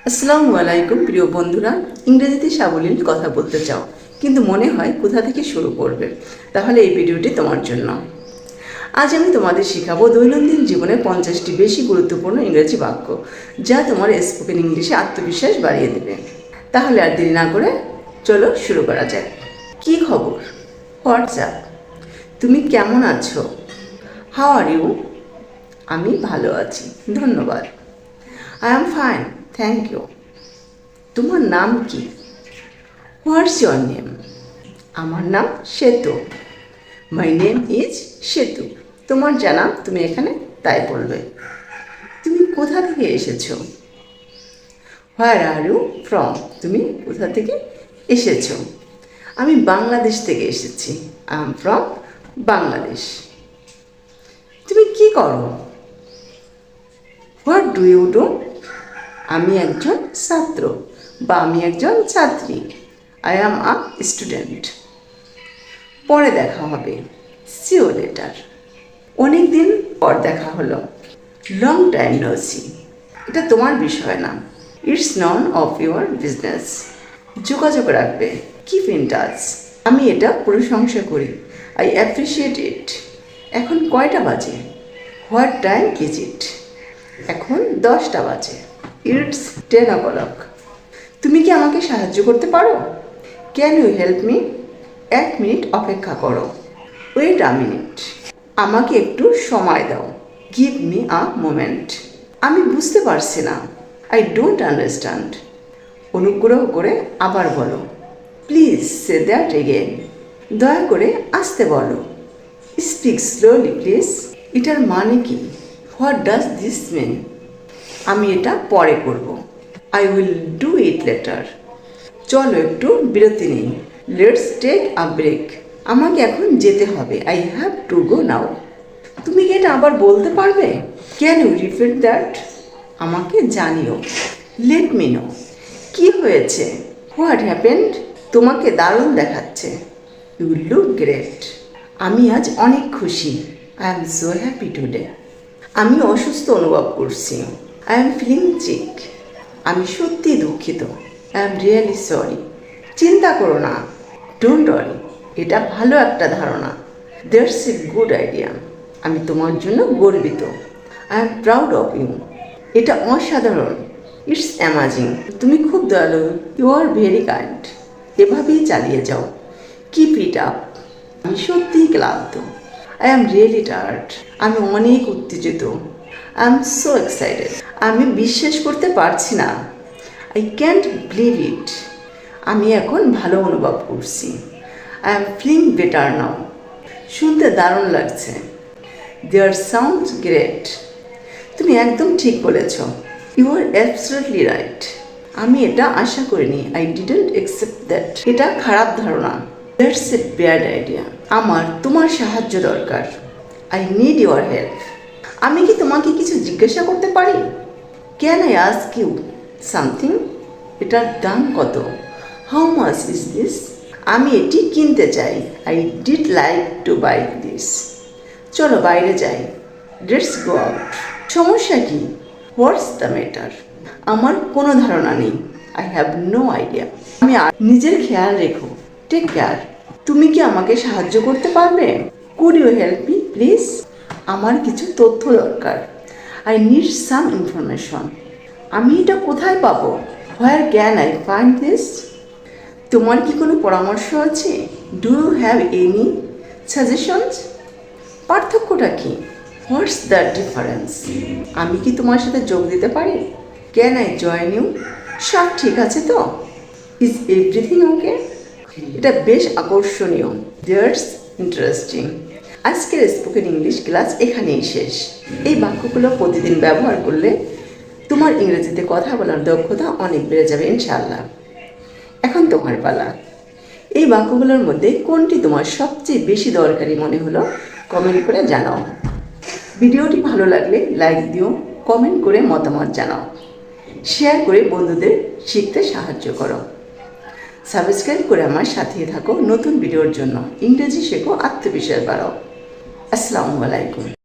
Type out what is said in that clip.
আসসালামু আলাইকুম প্রিয় বন্ধুরা, ইংরেজিতে সাবলীল কথা বলতে চাও কিন্তু মনে হয় কোথা থেকে শুরু করবে, তাহলে এই ভিডিওটি তোমার জন্য। আজ আমি তোমাদের শেখাবো দৈনন্দিন জীবনে 50টি বেশি গুরুত্বপূর্ণ ইংরেজি বাক্য, যা তোমার স্পোকেন ইংলিশে আত্মবিশ্বাস বাড়িয়ে দেবে। তাহলে আর দেরি না করে চলো শুরু করা যাক। কি খবর? হোয়াটসঅ্যাপ। তুমি কেমন আছো? How are you? আমি ভালো আছি, ধন্যবাদ। I am fine, thank you. তোমার নাম কি? What's your name? আমার নাম সেতু। মাই নেম ইজ সেতু। তোমার জানা তুমি এখানে তাই বলবে। তুমি কোথা থেকে এসেছো? Where are you from? তুমি কোথা থেকে এসেছো? আমি বাংলাদেশ থেকে এসেছি। I am from Bangladesh. তুমি কি করো? What do you do? আমি একজন ছাত্র বা আমি একজন ছাত্রী। I am a student. পরে দেখা হবে। See you later. অনেক দিন পর দেখা হলো। Long time no see. এটা তোমার বিষয় না। It's none of your business. যোগাযোগ রাখবে। Keep in touch. আমি এটা প্রশংসা করি। I appreciate it. এখন কয়টা বাজে? What time is it? এখন 10টা বাজে। It's 10 o'clock. তুমি কি আমাকে সাহায্য করতে পারো? Can you help me? 1 minute অপেক্ষা করো। Wait a minute. আমাকে একটু সময় দাও। Give me a moment. আমি বুঝতে পারছি না। I don't understand. অনুগ্রহ করে আবার বলো। Please say that again. দয়া করে আসতে বলো। Speak slowly please. এটার মানে কি? What does this mean? আমি এটা পরে করব। I will do it later. চলো একটু বিরতি নিই। Let's take a break. আমাকে এখন যেতে হবে। I have to go now. তুমি কি এটা আবার বলতে পারবে? Can you repeat that? আমাকে জানিও। Let me know. কি হয়েছে? What happened? তোমাকে দারুণ দেখাচ্ছে। You look great. আমি আজ অনেক খুশি। I am so happy today. আমি অসুস্থ অনুভব করছি। I am feeling sick. আমি সত্যি দুঃখিত। I am really sorry. চিন্তা করো না। Don't worry. এটা ভালো একটা ধারণা। That's a good idea. আমি তোমার জন্য গর্বিত। I am proud of you. এটা অসাধারণ। It's amazing. তুমি খুব দয়ালু। You are very kind. এভাবেই চালিয়ে যাও। Keep it up. আমি সত্যিই ক্লান্ত। I am really tired. আমি অনেক উত্তেজিত। I am so excited. আমি বিশ্বাস করতে পারছি না। I can't believe it. আমি এখন ভালো অনুভব করছি। I am feeling better now. শুনতে দারুণ লাগছে। There sounds great. তুমি একদম ঠিক বলেছ। You R absolutely right. আমি এটা আশা করিনি। I didn't accept that. এটা খারাপ ধারণা। That's a bad idea. আমার তোমার সাহায্য দরকার। I need your help. আমি কি তোমাকে কিছু জিজ্ঞাসা করতে পারি? Can I ask you something? এটার দাম কত? How much is this? আমি এটি কিনতে চাই। I did like to buy this. চলো বাইরে যাই। Let's go out. সমস্যা কি? What's the matter? আমার কোনো ধারণা নেই। I have no idea. আমি নিজের খেয়াল রেখো। Take care. তুমি কি আমাকে সাহায্য করতে পারবে? Could you help me please? আমার কিছু তথ্য দরকার। I need some information. আমি এটা কোথায় পাবো? Where can I find this? তোমার কি কোনো পরামর্শ আছে? Do you have any suggestions? পার্থক্যটা কি? What's the difference? আমি কি তোমার সাথে যোগ দিতে পারি? Can I join you? সব ঠিক আছে তো? Is everything okay? এটা বেশ আকর্ষণীয়। That's interesting. আজকের স্পোকেন ইংলিশ ক্লাস এখানেই শেষ। এই বাক্যগুলো প্রতিদিন ব্যবহার করলে তোমার ইংরেজিতে কথা বলার দক্ষতা অনেক বেড়ে যাবে ইনশাআল্লাহ। এখন তোমার পালা। এই বাক্যগুলোর মধ্যে কোনটি তোমার সবচেয়ে বেশি দরকারি মনে হলো কমেন্ট করে জানাও। ভিডিওটি ভালো লাগলে লাইক দিও, কমেন্ট করে মতামত জানাও, শেয়ার করে বন্ধুদের শিখতে সাহায্য করো। সাবস্ক্রাইব করে আমার সাথে থাকো নতুন ভিডিওর জন্য। ইংরেজি শেখো, আত্মবিশ্বাস বাড়াও। আসসালামু আলাইকুম।